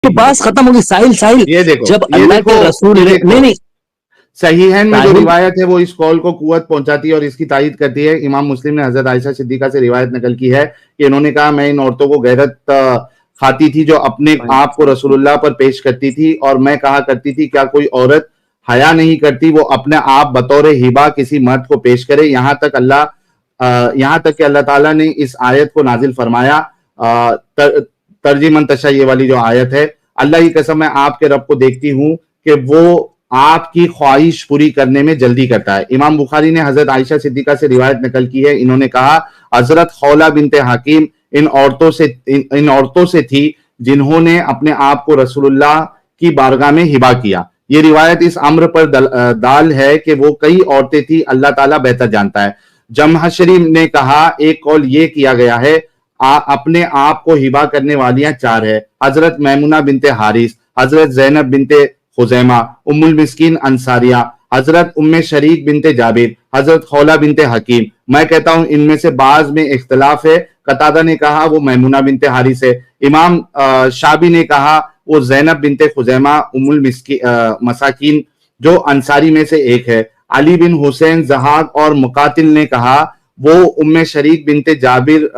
तो बात खत्म होगी। साहिल साहिल ये देखो, जब अल्लाह के रसूल नहीं सहीहैन में जो रिवायत है वो इस कौल को कुव्वत पहुंचाती है और इसकी तायीद करती है। इमाम मुस्लिम ने हजरत आयशा सिद्दीका से रिवायत नकल की है कि इन्होंने कहा, मैं इन औरतों को गैरत खाती थी जो अपने आप को रसूलुल्लाह पर पेश करती थी, और मैं कहा करती थी, क्या कोई औरत हया नहीं करती वो अपने आप बतौर हिबा किसी मर्द को पेश करे। यहाँ तक कि अल्लाह ताला ने इस आयत को नाजिल फरमाया। तर्जिमन तशा ये वाली जो आयत है, अल्लाह की कसम मैं आपके रब को देखती हूँ कि वो आपकी ख्वाहिश पूरी करने में जल्दी करता है। इमाम बुखारी ने हजरत आयशा सिद्दीका से रिवायत नकल की है। इन्होंने कहा, हजरत खौला बिनते हकीम इन औरतों से थी जिन्होंने अपने आप को रसूलुल्लाह की बारगाह में हिबा किया। ये रिवायत इस अम्र पर दाल है कि वो कई औरतें थी, अल्लाह ताला बेहतर जानता है। जमहशरी ने कहा, एक कौल ये किया गया है, अपने आप को हिबा करने वालियां 4 है। हजरत मैमुना बिनते हारिस, हजरत जैनब बिनते खुजैमा उम्मुल मिस्कीन अंसारिया, हजरत उम्मे शरीक बिनते जाबिर, हजरत खौला बिनते हकीम। मैं कहता हूं इनमें से बाज में इख्तलाफ है। कतादा ने कहा वो मैमुना बिनते हारिस है। इमाम शाबी ने कहा वो जैनब बिनते खुजैमा उम्मुल मसाकीन जो अंसारी में से एक है। अली बिन हुसैन जहाक और मुकातिल ने कहा वो उम्मे शरीक बिनते जाबिर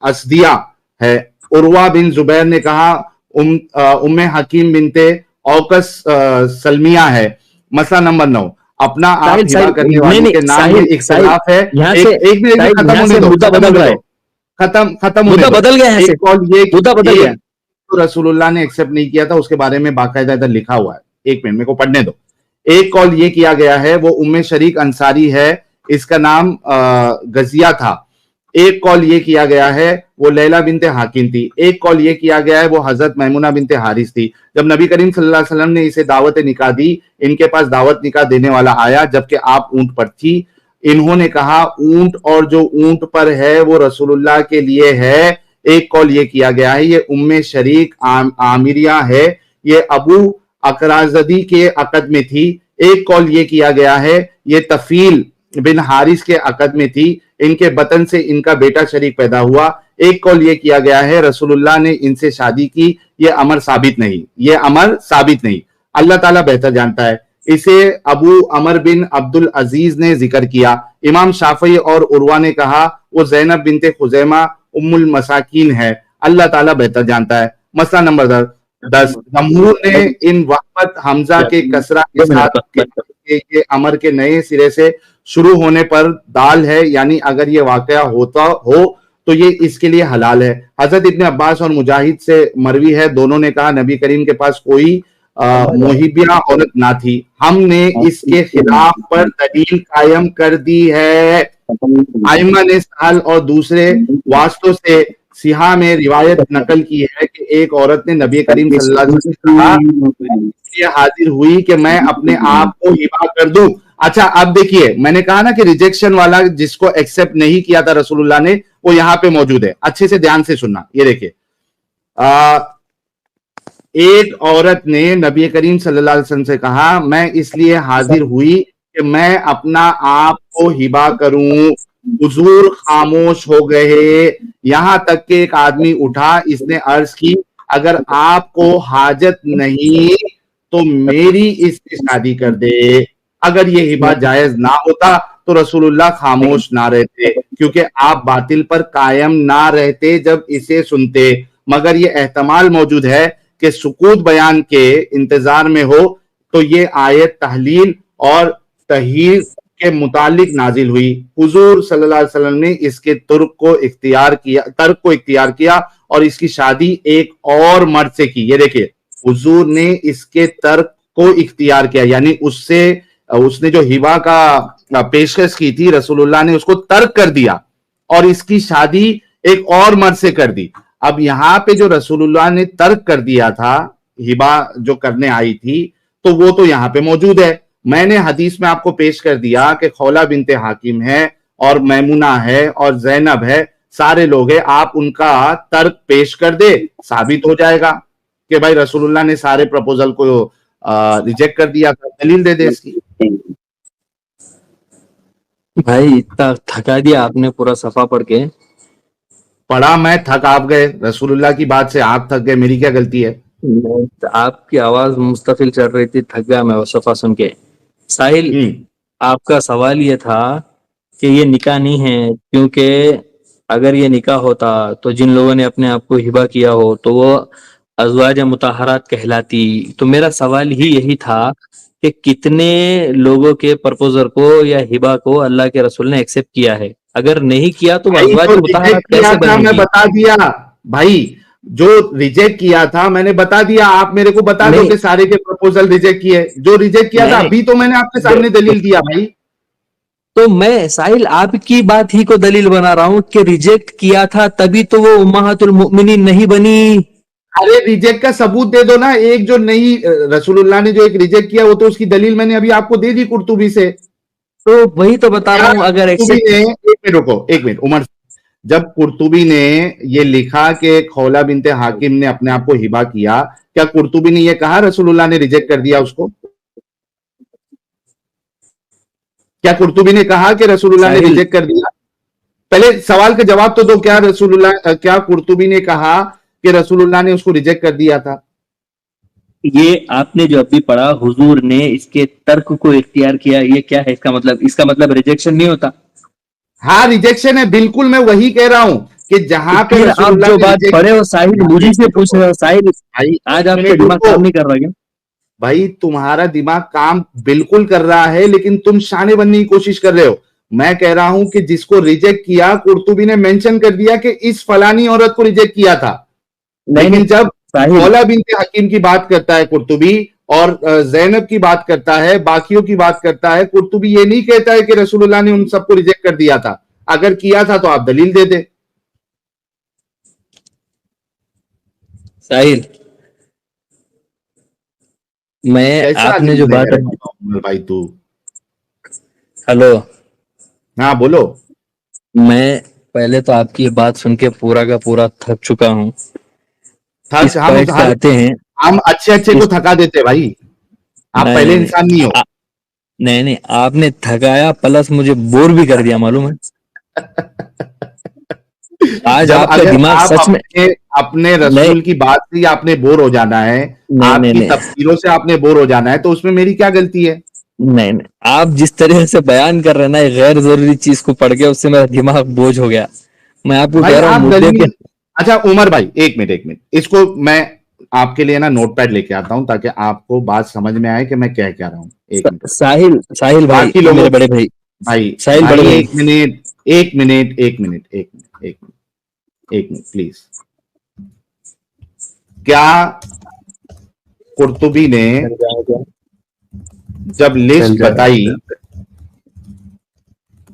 असदिया है। उर्वा बिन जुबैर ने कहा उम्मे हकीम बिनते औकस सलमिया है। मसला नंबर 9, अपना आप हिबा करने वाले के नाम में इख्तिलाफ है। एक मिनट खत्म होने दो, खत्म मुद्दा बदल गया है। एक कौल ये तो रसूलुल्लाह ने एक्सेप्ट नहीं किया था, उसके बारे में बाकायदा इधर लिखा हुआ है। एक मिनट मेरे को पढ़ने दो। एक कौल ये किया गया है वो उम्मे शरीक अंसारी है, इसका नाम गजिया था। एक कौल ये किया गया है वो लैला बिनते हाकिम थी। एक कौल ये किया गया है वो हजरत मैमुना बिनते हारिस थी। जब नबी करीम सल्लल्लाहु अलैहि वसल्लम ने इसे दावत निकाह दी, इनके पास दावत निकाह देने वाला आया जबकि आप ऊंट पर थी। इन्होंने कहा ऊंट और जो ऊंट पर है वो रसूलुल्लाह के लिए है। एक कौल ये किया गया है ये उम्मे शरीक आमिरिया है, ये अबू अकराजदी के अकद में थी। एक कौल ये किया गया है ये तफील बिन हारिस के अकद में थी, इनके बतन से इनका बेटा शरीक पैदा हुआ। एक कौल ये किया गया है रसूलुल्लाह ने इनसे शादी की, ये अमर साबित नहीं। अल्लाह ताला बेहतर जानता है। इसे अबू अमर बिन अब्दुल अजीज ने जिक्र किया। इमाम शाफी और उर्वा ने कहा वो जैनब बिनते खुजैमा उम्मुल मसाकीन है। अल्लाह ताला बेहतर जानता है। मसला नंबर 10, जमहूर ने इन वक़्त हमजा के कसरा के साथ ये अमर के नए सिरे से शुरू होने पर दाल है, यानी अगर ये वाकया होता हो तो ये इसके लिए हलाल है। हजरत इब्ने अब्बास और मुजाहिद से मरवी है, दोनों ने कहा नबी करीम के पास कोई मोहिबिया औरत ना थी, हमने इसके खिलाफ पर दलील कायम कर दी है। आइमा ने साल और दूसरे वास्तों से सिहा में रिवायत नकल की है कि एक औरत ने नबी करीम सल्लल्लाहु अलैहि वसल्लम से कहा हाजिर हुई कि मैं अपने आप को हिबा कर दूं। अच्छा, अब देखिए मैंने कहा ना कि रिजेक्शन वाला जिसको एक्सेप्ट नहीं किया था रसूलुल्लाह ने, वो यहां पे मौजूद है। अच्छे से ध्यान से सुनना। ये देखिए, एक औरत ने नबी करीम सल्लल्लाहु अलैहि वसल्लम से कहा मैं इसलिए हाजिर हुई कि मैं अपना आप को हिबा करूं। हुजूर खामोश हो गए, यहां तक कि एक आदमी उठा, इसने अर्ज की अगर आपको हाजत नहीं तो मेरी इससे शादी कर दे। अगर ये हिबा जायज ना होता तो रसूलुल्लाह खामोश ना रहते, क्योंकि आप बातिल पर कायम ना रहते जब इसे सुनते। मगर ये एहतमाल मौजूद है कि सुकूत बयान के इंतजार में हो तो ये आयत तहलील और तहीर के मुतालिक नाजिल हुई। हुजूर सल्लल्लाहु अलैहि वसल्लम ने इसके तर्क को इख्तियार किया और इसकी शादी एक और मर्द से की। ये देखिए, हुजूर ने इसके तर्क को इख्तियार किया, यानी उसने जो हिबा का पेशकश की थी रसूलुल्लाह ने उसको तर्क कर दिया और इसकी शादी एक और मर्द से कर दी। अब यहां पे जो रसूलुल्लाह ने तर्क कर दिया था हिबा जो करने आई थी, तो वो तो यहां पे मौजूद है। मैंने हदीस में आपको पेश कर दिया कि खौला बिनते हाकिम है और मैमुना है और जैनब है, सारे लोग हैं। आप उनका तर्क पेश कर दे, साबित हो जाएगा कि भाई रसूलुल्लाह ने सारे प्रपोजल को रिजेक्ट कर दिया था। दलील दे दे इसकी। भाई इतना थका दिया आपने पूरा सफा पढ़ के। पढ़ा मैं, थक आप गए। रसूलुल्लाह की बात से आप थक गए, मेरी क्या गलती है? आपकी आवाज मुस्तफिल चल रही थी, थक गया मैं वो सफा सुन के। साहिल, आपका सवाल ये था कि ये निकाह नहीं है, क्योंकि अगर ये निकाह होता तो जिन लोगों ने अपने आप को हिबा किया हो तो वो अज़वाज मुताहरात कहलाती। तो मेरा सवाल ही यही था कि कितने लोगों के प्रपोजल को या हिबा को अल्लाह के रसूल ने एक्सेप्ट किया है? अगर नहीं किया तो वो भाई अज़वाज जो मुताहरात रिजेक्ट किया कैसे था मैं बनेगी? बता दिया। भाई जो रिजेक्ट किया था मैंने बता दिया, आप मेरे को बता दो नहीं कि सारे के प्रपोजल रिजेक्ट किए। जो रिजेक्ट किया था नहीं अभी तो मैंने आपके नहीं, सामने दलील दिया भाई। तो मैं साहिल आपकी बात ही को दलील बना रहा हूं कि रिजेक्ट किया था तभी तो वो उम्महातुल मुमिनीन नहीं बनी। अरे रिजेक्ट का सबूत दे दो ना, एक जो नई रसूलुल्लाह ने जो एक रिजेक्ट किया वो तो उसकी दलील मैंने अभी आपको दे दी कुर्तुबी से। तो वही तो बता रहा क्या हूं, अगर कुर्तुबी एक्सेप्ट। ने, एक मिनट रुको, एक मिनट उमर, जब कुर्तुबी ने ये लिखा कि खौला बिनते हाकिम ने अपने आप को हिबा किया, क्या कुर्तुबी ने ये कहा रसूलुल्लाह ने रिजेक्ट कर दिया उसको? क्या कुर्तुबी ने कहा कि रसूलुल्लाह ने साहिल, रिजेक्ट कर दिया? पहले सवाल का जवाब तो दो, क्या रसूलुल्लाह, क्या कुर्तुबी ने कहा कि रसूलुल्लाह ने उसको रिजेक्ट कर दिया था? ये आपने जो अभी पढ़ा हुजूर ने इसके तर्क को इख्तियार किया, ये क्या है इसका मतलब? इसका मतलब रिजेक्शन नहीं होता? हाँ रिजेक्शन है, बिल्कुल मैं वही कह रहा हूं कि तो जहां पे फिर आप रसूलुल्लाह जो ने बात रिजेक्ट। पढ़े हो साहिल मुझी एक से मिनट पूछ रुको रहे हो साहिल। भाई, आज एक आपका मिनट दिमाग रुको काम नहीं कर रहा क्या? भाई, तुम्हारा दिमाग काम बिल्कुल कर रहा है लेकिन तुम शाने बनने की कोशिश कर रहे हो। मैं कह रहा हूं कि जिसको रिजेक्ट किया कुर्तुबी ने मेंशन कर दिया कि इस फलानी औरत को रिजेक्ट किया था। नहीं नहीं लेकिन जब साहिल, मौला बिनते हकीम की बात करता है कुर्तुबी, और जैनब की बात करता है, बाकियों की बात करता है, कुर्तुबी ये नहीं कहता है कि रसूलुल्लाह ने उन सबको रिजेक्ट कर दिया था। अगर किया था तो आप दलील दे दे। साहिल, मैं कैसा आपने अजीब जो बनेगा बात रे बाबा उमर भाई तू? हेलो, हाँ बोलो। मैं पहले तो आपकी ये बात सुन के पूरा का पूरा थक चुका हूँ। इस थक हम पॉइंट पे हर आते हैं। हम अच्छे अच्छे को इस थका देते भाई। आप नहीं पहले नहीं नहीं इंसान नहीं हो। नहीं नहीं, आपने थकाया प्लस मुझे बोर भी कर दिया, मालूम है? आज जब आपका अगर दिमाग आप सच में। अपने अपने नहीं रसूल की बात से ही आपने बोर हो जाना है, नहीं नहीं आपकी नहीं तफसीरों से आपने बोर हो जाना है, तो उसमें मेरी क्या गलती है? नहीं नहीं, आप जिस तरह से बयान कर रहे हैं ना, एक गैर जरूरी चीज को पढ़ के उससे मेरा दिमाग बोझ हो गया। मैं आपको भाई कह रहा हूँ आप मुद्दे पे। दलील, अच्छा उमर भाई एक मिनट, एक मिनट, इसको मैं आपके लिए ना नोटपैड लेके आता हूं ताकि आपको बात समझ में आए कि मैं कह क्या रहा हूं। एक मिनट रुको। साहिल, साहिल भाई, बाकी लोगों, मेरे बड़े भाई। भाई साहिल बड़े भाई भाई। एक मिनट, एक मिनट, एक मिनट, एक मिनट, एक मिनट, एक मिनट प्लीज। क्या कुर्तुबी ने चल जाएगा। जब चल लिस्ट बताई जाएगा।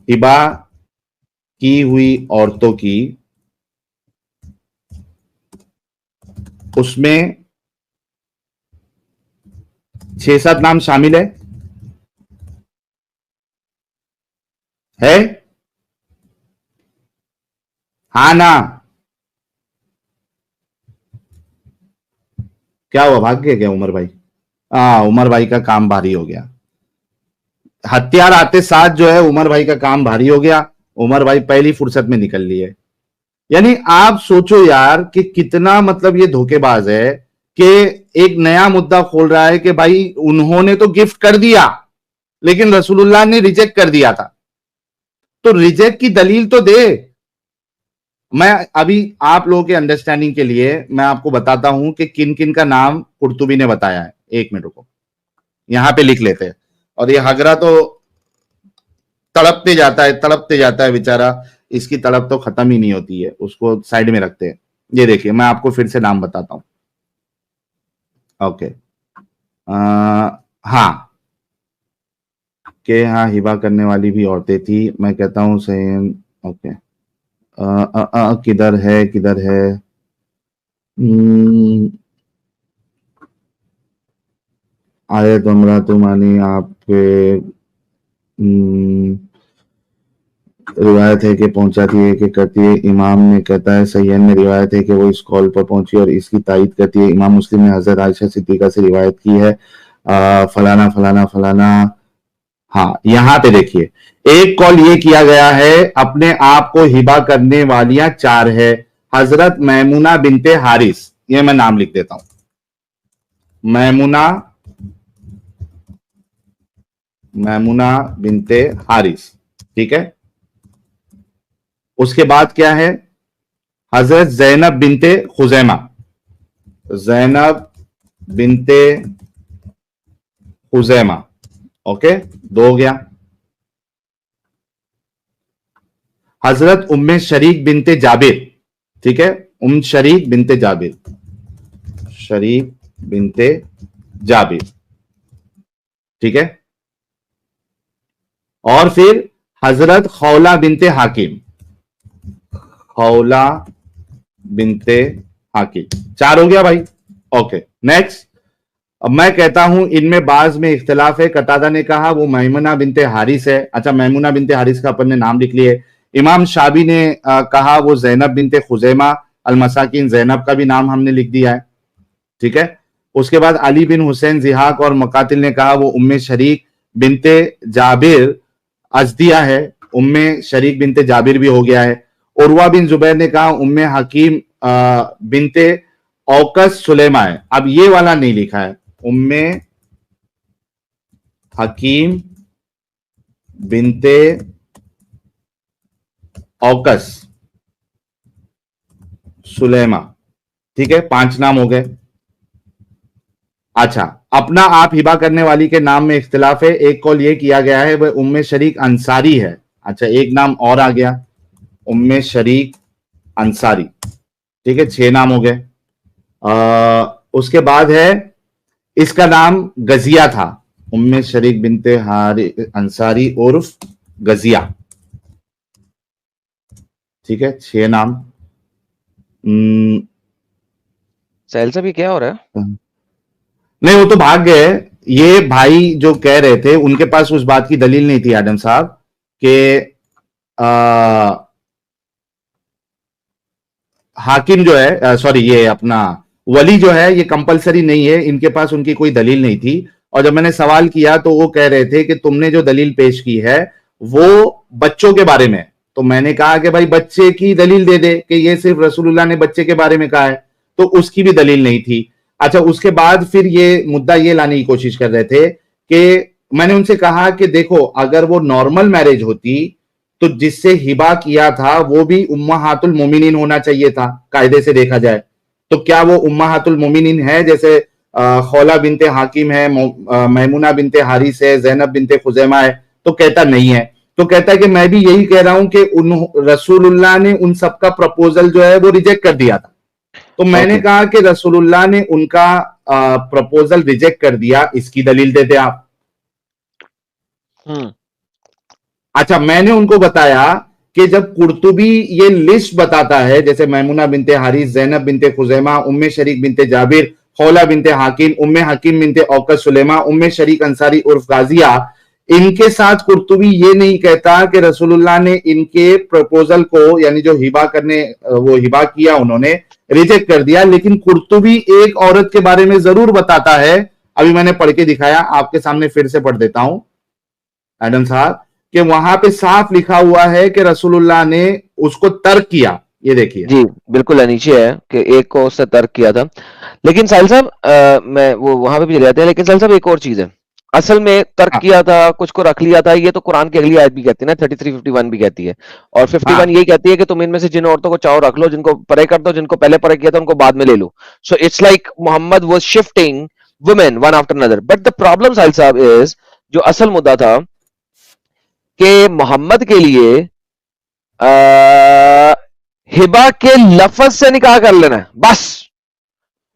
हिबा की हुई औरतों की, उसमें 6-7 नाम शामिल है? हाँ ना? क्या हुआ, भाग गया क्या उमर भाई? हाँ उमर भाई का काम भारी हो गया। हथियार आते साथ जो है उमर भाई का काम भारी हो गया। उमर भाई पहली फुर्सत में निकल लिए। यानी आप सोचो यार कि कितना मतलब ये धोखेबाज है कि एक नया मुद्दा खोल रहा है कि भाई उन्होंने तो गिफ्ट कर दिया लेकिन रसूलुल्लाह ने रिजेक्ट कर दिया था। तो रिजेक्ट की दलील तो दे। मैं अभी आप लोगों के अंडरस्टैंडिंग के लिए मैं आपको बताता हूं कि किन किन का नाम कुर्तुबी ने बताया है। एक मिनट रुको, यहां पे लिख लेते हैं। और ये हगरा तो तड़पते जाता है बेचारा, इसकी तड़प तो खत्म ही नहीं होती है, उसको साइड में रखते हैं। ये देखिए मैं आपको फिर से नाम बताता हूं। ओके, हाँ, के हाँ हिबा करने वाली भी औरतें थी, मैं कहता हूँ सही। ओके, किधर है, किधर है? हम्म, आयत उमरा तुमानी आपके, रिवायत है कि पहुंचाती है कि करती है, इमाम ने कहता है सहीहन में रिवायत है कि वो इस कॉल पर पहुंची और इसकी तायीद करती है। इमाम मुस्लिम ने हजरत आयशा सिद्दीका से रिवायत की है, फलाना फलाना फलाना। हाँ यहाँ पे देखिए, एक कॉल ये किया गया है, अपने आप को हिबा करने वालियां 4 है। हजरत मैमुना बिनते हारिस, ये मैं नाम लिख देता हूं। मैमुना बिनते हारिस, ठीक है। उसके बाद क्या है, हजरत जैनब बिनते खुजैमा, जैनब बिनते खुजैमा, ओके, 2 हो गया। हजरत उम्मे शरीक बिनते जाबिर, ठीक है, शरीक बिनते जाबिर, शरीक बिनते जाबिर, ठीक है। और फिर हजरत खौला बिनते हाकिम, खौला बिनते हाकिम, 4 हो गया भाई, ओके। नेक्स्ट, अब मैं कहता हूं इनमें बाज में इख्तिलाफ है। कतादा ने कहा वो मैमुना बिनते हारिस है। अच्छा, मैमुना बिनते हारिस का अपन ने नाम लिख लिए। इमाम शाबी ने कहा वो जैनब बिनते खुजैमा, अलमसाकिन जैनब का भी नाम हमने लिख दिया है, ठीक है। उसके बाद अली बिन हुसैन जिहाक और मुकातिल ने कहा वो उम्मे शरीक बिनते जाबिर अजदिया है, उम्मे शरीक बिनते जाबिर भी हो गया है। उर्वा बिन जुबैर ने कहा उम्मे हकीम बिनते औकस सुलेमा है। अब ये वाला नहीं लिखा है, उम्मे हकीम बिनते औकस सुलेमा, ठीक है, 5 नाम हो गए। अच्छा, अपना आप हिबा करने वाली के नाम में इख्तिलाफ है। एक कौल ये किया गया है वह उम्मे शरीक अंसारी है। अच्छा, एक नाम और आ गया, उम्मे शरीक अंसारी, ठीक है, 6 नाम हो गए। उसके बाद है इसका नाम गजिया था, उम्मे शरीक बिनते हारि अंसारी उर्फ गजिया, ठीक है, 6 नाम। साहिल साहब ये क्या हो रहा है? नहीं, वो तो भाग गए। ये भाई जो कह रहे थे उनके पास उस बात की दलील नहीं थी आदम साहब कि हाकिम जो है, सॉरी, ये अपना वली जो है ये कंपलसरी नहीं है, इनके पास उनकी कोई दलील नहीं थी। और जब मैंने सवाल किया तो वो कह रहे थे कि तुमने जो दलील पेश की है वो बच्चों के बारे में। तो मैंने कहा कि भाई बच्चे की दलील दे दे कि ये सिर्फ रसूलुल्लाह ने बच्चे के बारे में कहा है, तो उसकी भी दलील नहीं थी। अच्छा, उसके बाद फिर ये मुद्दा ये लाने की कोशिश कर रहे थे कि मैंने उनसे कहा कि देखो अगर वो नॉर्मल मैरिज होती तो जिससे हिबा किया था वो भी उम्महातुल मोमिनीन होना चाहिए था कायदे से देखा जाए। तो क्या वो उम्महातुल मोमिनीन है? जैसे खौला बिनते हाकिम है, मैमुना बिनते हारिस है, जैनब बिनते खुजैमा है, तो कहता नहीं है। तो कहता है कि मैं भी यही कह रहा हूं कि रसूलुल्लाह ने उन सबका प्रपोजल जो है वो रिजेक्ट कर दिया था। तो मैंने कहा कि रसूलुल्लाह ने उनका प्रपोजल रिजेक्ट कर दिया, इसकी दलील देते आप। अच्छा, मैंने उनको बताया कि जब कुर्तुबी ये लिस्ट बताता है, जैसे मैमुना बिनते हारिस, जैनब बिनते खुजैमा, उम्मे शरीक बिनते जाबिर, खौला बिनते हाकिम, उम्मे हकीम बिनते औकस सुलेमा, उम्मे शरीक अंसारी उर्फ गाजिया, इनके साथ कुर्तुबी ये नहीं कहता कि रसूलुल्लाह ने इनके प्रपोजल को, यानी जो हिबा करने वो हिबा किया उन्होंने रिजेक्ट कर दिया। लेकिन कुर्तुबी एक औरत के बारे में जरूर बताता है, अभी मैंने पढ़ के दिखाया, आपके सामने फिर से पढ़ देता हूं एडम साहब, कि वहां पे साफ लिखा हुआ है कि रसूलुल्लाह ने उसको तर्क किया। ये देखिए जी, बिल्कुल नीचे है कि एक को उससे तर्क किया था। लेकिन साहिल साहब मैं वो वहां पे भी रहते हैं, लेकिन साहिल साहब एक और चीज है, असल में तर्क किया था, कुछ को रख लिया था, ये तो कुरान की अगली आयत भी कहती है ना, 33-51 भी कहती है। और 51 यही कहती है कि तुम इनमें से जिन औरतों को चाहो रख लो, जिनको परे कर दो, जिनको पहले परे किया था उनको बाद में ले लो। So it's like Mohammed was shifting women one after another. But the problem Sahil साहब इज, जो असल मुद्दा था कि मोहम्मद के लिए हिबा के लफ्ज से निकाह कर लेना है बस,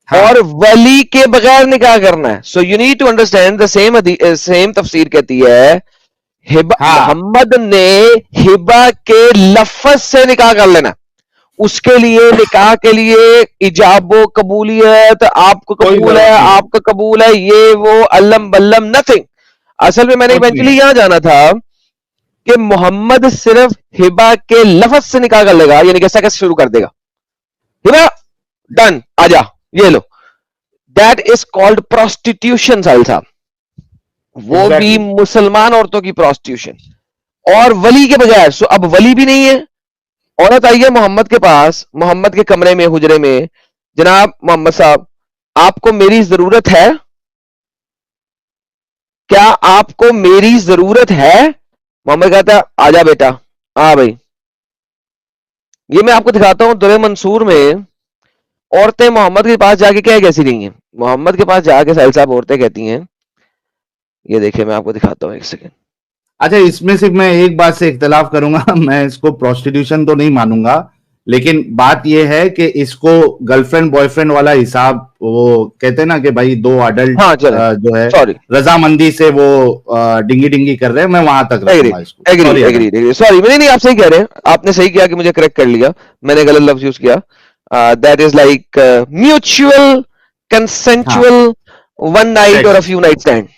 और वली के बगैर निकाह करना है। So you need to understand the same तफसीर कहती है हिबा, मोहम्मद ने हिबा के लफ्ज से निकाह कर लेना, उसके लिए निकाह के लिए इजाबो कबूलियत, आपको कबूल है, आपका कबूल है, ये वो अल्लम बल्लम नथिंग। असल में मैंने इवेंचुअली यहां जाना था कि मोहम्मद सिर्फ हिबा के लफ्ज से निकाह कर लेगा, यानी कैसा कैसे शुरू कर देगा, हिबा डन आजा ये लो, दैट इज कॉल्ड प्रोस्टिट्यूशन साहिल साहब, वो भी मुसलमान औरतों की प्रोस्टिट्यूशन, और वली के बगैर। सो अब वली भी नहीं है, औरत आई है मोहम्मद के पास, मोहम्मद के कमरे में, हुजरे में, जनाब मोहम्मद साहब आपको मेरी जरूरत है? क्या आपको मेरी जरूरत है? मोहम्मद कहता है आजा बेटा, हाँ भाई। ये मैं आपको दिखाता हूं दुर्रे मंसूर में औरतें मोहम्मद के पास जाके क्या कैसी रही हैं। मोहम्मद के पास जाके साहिल साहब औरतें कहती हैं, ये देखिए मैं आपको दिखाता हूं, एक सेकेंड। अच्छा, इसमें सिर्फ मैं एक बात से इख्तलाफ करूंगा मैं इसको प्रोस्टिट्यूशन तो नहीं मानूंगा, लेकिन बात यह है कि इसको गर्लफ्रेंड बॉयफ्रेंड वाला हिसाब, वो कहते हैं ना कि भाई दो अडल्ट हाँ चले, जो है सॉरी, रजामंदी से वो डिंगी डिंगी कर रहे हैं, मैं वहां तक रखूंगा इसको। Agree sorry agree agree, sorry, नहीं नहीं आप सही कह रहे हैं, आपने सही किया कि मुझे करेक्ट कर लिया, मैंने गलत लफ्ज यूज किया। That is like mutual consensual one night or a few night stand,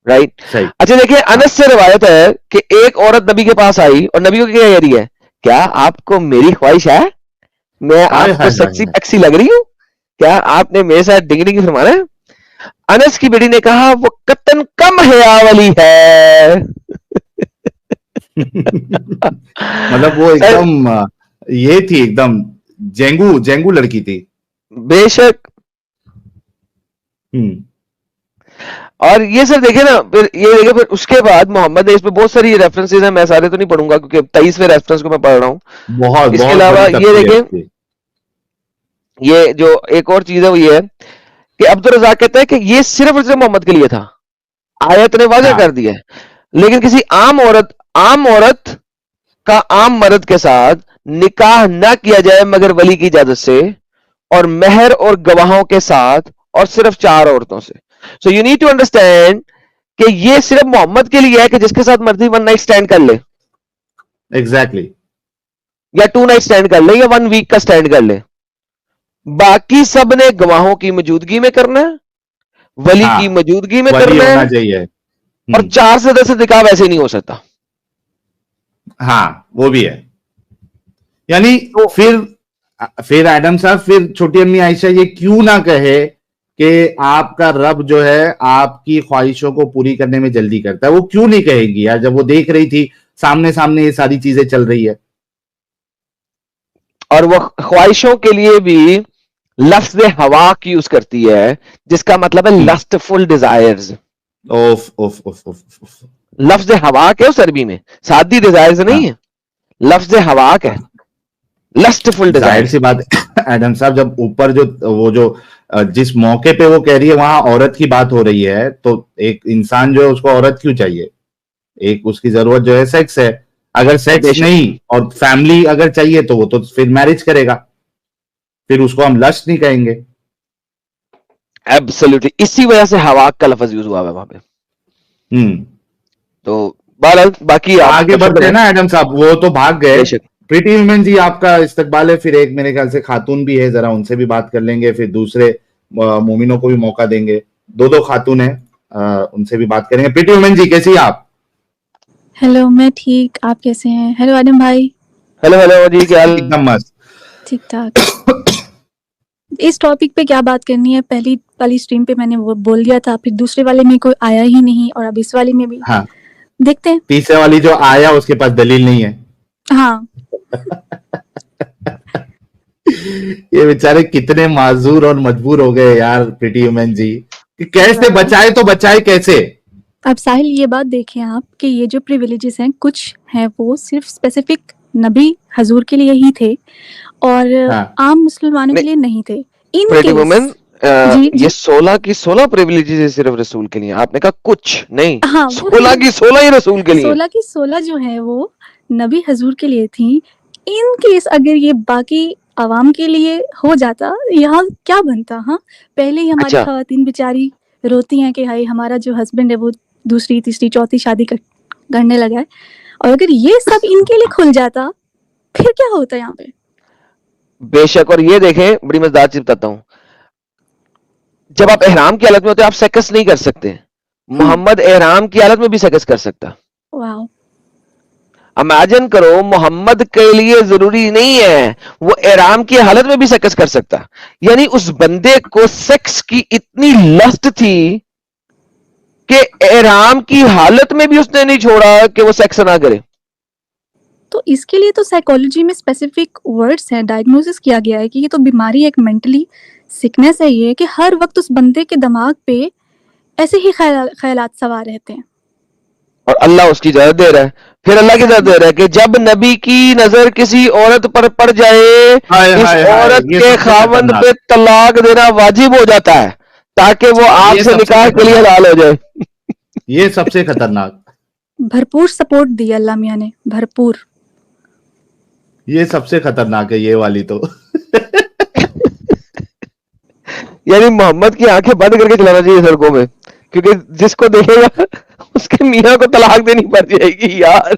right. सही। अच्छा देखिए, अनस से रिवायत है कि एक औरत नबी के पास आई और नबी को क्या कह रही है, क्या आपको मेरी ख्वाहिश है? मैं हाय आपको हाय सेक्सी हाय। पैक्सी लग रही हूं? क्या आपने मेरे साथ डिंगी डिंगी फरमाना है? अनस की बेटी ने कहा वो कतन कम हया वाली है। मतलब वो एकदम ये थी, एकदम जेंगू जेंगू लड़की थी। बेशक। और ये सर देखे ना, फिर ये देखे, फिर उसके बाद मोहम्मद ने, इस पे बहुत सारी रेफरेंसेस हैं, मैं सारे तो नहीं पढ़ूंगा क्योंकि 23वें रेफरेंस को मैं पढ़ रहा हूँ। बहुत इसके बहुत अलावा बड़ी ये तफसीर है देखें, इसकी। ये जो एक और चीज है वो ये है कि अब्दुल रज़ाक कहता है कि ये सिर्फ और सिर्फ मोहम्मद के लिए था, आयत ने वाज़ह हाँ, कर दिया है। लेकिन किसी आम औरत का आम मर्द के साथ निकाह ना किया जाए मगर वली की इजाजत से, और मेहर और गवाहों के साथ, और सिर्फ 4 औरतों से। So you need to understand कि ये सिर्फ मोहम्मद के लिए है कि जिसके साथ मर्जी 1 नाइट स्टैंड कर ले, एग्जैक्टली। या 2 नाइट स्टैंड कर ले, या 1 वीक का स्टैंड कर ले। बाकी सब ने गवाहों की मौजूदगी में करना है, वली हाँ, की मौजूदगी में वही करना होना है, चाहिए। और 4 से 10 निकाह वैसे नहीं हो सकता। हाँ, वो भी है। यानी तो फिर एडम साहब, फिर छोटी अम्मी आयशा ये क्यों ना कहे कि आपका रब जो है आपकी ख्वाहिशों को पूरी करने में जल्दी करता है, वो क्यों नहीं कहेगी यार, जब वो देख रही थी सामने सामने ये सारी चीजें चल रही है। और वो ख्वाहिशों के लिए भी लफ्ज हवाक यूज करती है, जिसका मतलब है लस्टफुल डिजायर्स। ओफ ओफ ओफ ओफ ओफ। लफ्ज हवाक है उस अरबी में, सादी डिजायर्स नहीं है, लफ्ज हवाक है, लस्टफुल जाहिर डिजायर्स। सी बात है एडम साहब, जब ऊपर जो वो जो जिस मौके पे वो कह रही है वहां औरत की बात हो रही है, तो एक इंसान जो है उसको औरत क्यों चाहिए? एक उसकी जरूरत जो है सेक्स है। अगर सेक्स नहीं और फैमिली अगर चाहिए तो वो तो फिर मैरिज करेगा, फिर उसको हम लस्ट नहीं कहेंगे। एब्सोल्युटली, इसी वजह से हवाक का लफ्ज यूज हुआ है वहां पे। तो बहरहाल बाकी आप आगे बढ़ते हैं ना एडम साहब, वो तो भाग गए। बेशक। प्रीति वुमेन जी आपका इस्तकबाल है, फिर एक मेरे ख्याल से खातून भी है, जरा उनसे भी बात कर लेंगे, फिर दूसरे मोमिनों को भी मौका देंगे। दो खातून है, उनसे भी बात करेंगे। प्रीति वुमेन जी कैसी हैं आप? हेलो, मैं ठीक, आप कैसे हैं? हेलो आदम भाई। हेलो हेलो जी, क्या हाल? एकदम मस्त। ठीक ठाक। इस टॉपिक पे क्या बात करनी है? पहली वाली स्ट्रीम पे मैंने वो बोल दिया था, फिर दूसरे वाले में कोई आया ही नहीं, और अब इस वाले में भी हाँ, देखते हैं। तीसरे वाली जो आया उसके पास दलील नहीं है। हाँ। ये बेचारे कितने माजूर और मजबूर हो गए यार प्रीति वुमेन जी, कि कैसे बचाए, तो बचाए कैसे? अब साहिल, ये बात देखें आप कि ये जो प्रिविलेजेस हैं, कुछ हैं वो सिर्फ स्पेसिफिक नबी हजूर के लिए ही थे, और हाँ। आम मुसलमानों के लिए नहीं थे। इन प्रीति वुमेन, जी, ये 16 की 16 प्रिविलेजेस है सिर्फ रसूल के लिए, आपने कहा कुछ नहीं। हाँ, 16 की 16 ही रसूल के लिए। 16 की 16 जो है वो नबी हजूर के लिए थी। इन केस अगर ये बाकी आवाम के लिए हो जाता, यहाँ क्या बनता? हाँ, पहले ही हमारी अच्छा। खवातीन बेचारी रोती हैं कि हाय हमारा जो हस्बैंड है वो दूसरी तीसरी चौथी शादी करने लगा है, और अगर ये सब इनके लिए खुल जाता फिर क्या होता यहाँ पे? बेशक। और ये देखें, बड़ी मजेदार चीज बताता हूं, जब आप एहराम की हालत में होते हैं आप सेकस नहीं कर सकते, मोहम्मद एहराम की हालत में भी सेकस कर सकता। वाह। इमेजिन करो, मोहम्मद के लिए जरूरी नहीं है, वो एहराम की हालत में भी सेक्स कर सकता। यानी उस बंदे को सेक्स की इतनी लस्ट थी कि एहराम की हालत में भी उसने नहीं छोड़ा कि वो सेक्स ना करे। तो इसके लिए तो साइकोलॉजी में स्पेसिफिक वर्ड्स हैं, डायग्नोसिस किया गया है कि ये तो बीमारी, एक मेंटली सिकनेस है ये कि हर वक्त उस बंदे के दिमाग पे ऐसे ही ख्यालात सवार रहते हैं। और अल्लाह उसकी इजाजत दे रहा है, फिर अल्लाह की इजाजत दे रहा है कि जब नबी की नजर किसी औरत पर पड़ जाए, हाय इस हाय हाय, औरत ये के सबसे खावंद खतरनाक, पे तलाक देना वाजिब हो जाता है ताकि वो ये आपसे सबसे निकाह के लिए खतरनाक, हलाल हो जाए। ये सबसे खतरनाक, भरपूर सपोर्ट दी अल्लाह मियाँ ने, भरपूर। ये सबसे खतरनाक है ये वाली तो। यानी मोहम्मद की आंखें बंद करके चलाना चाहिए सड़कों में, क्योंकि जिसको देखेगा उसके मियाँ को तलाक देनी पड़ जाएगी यार।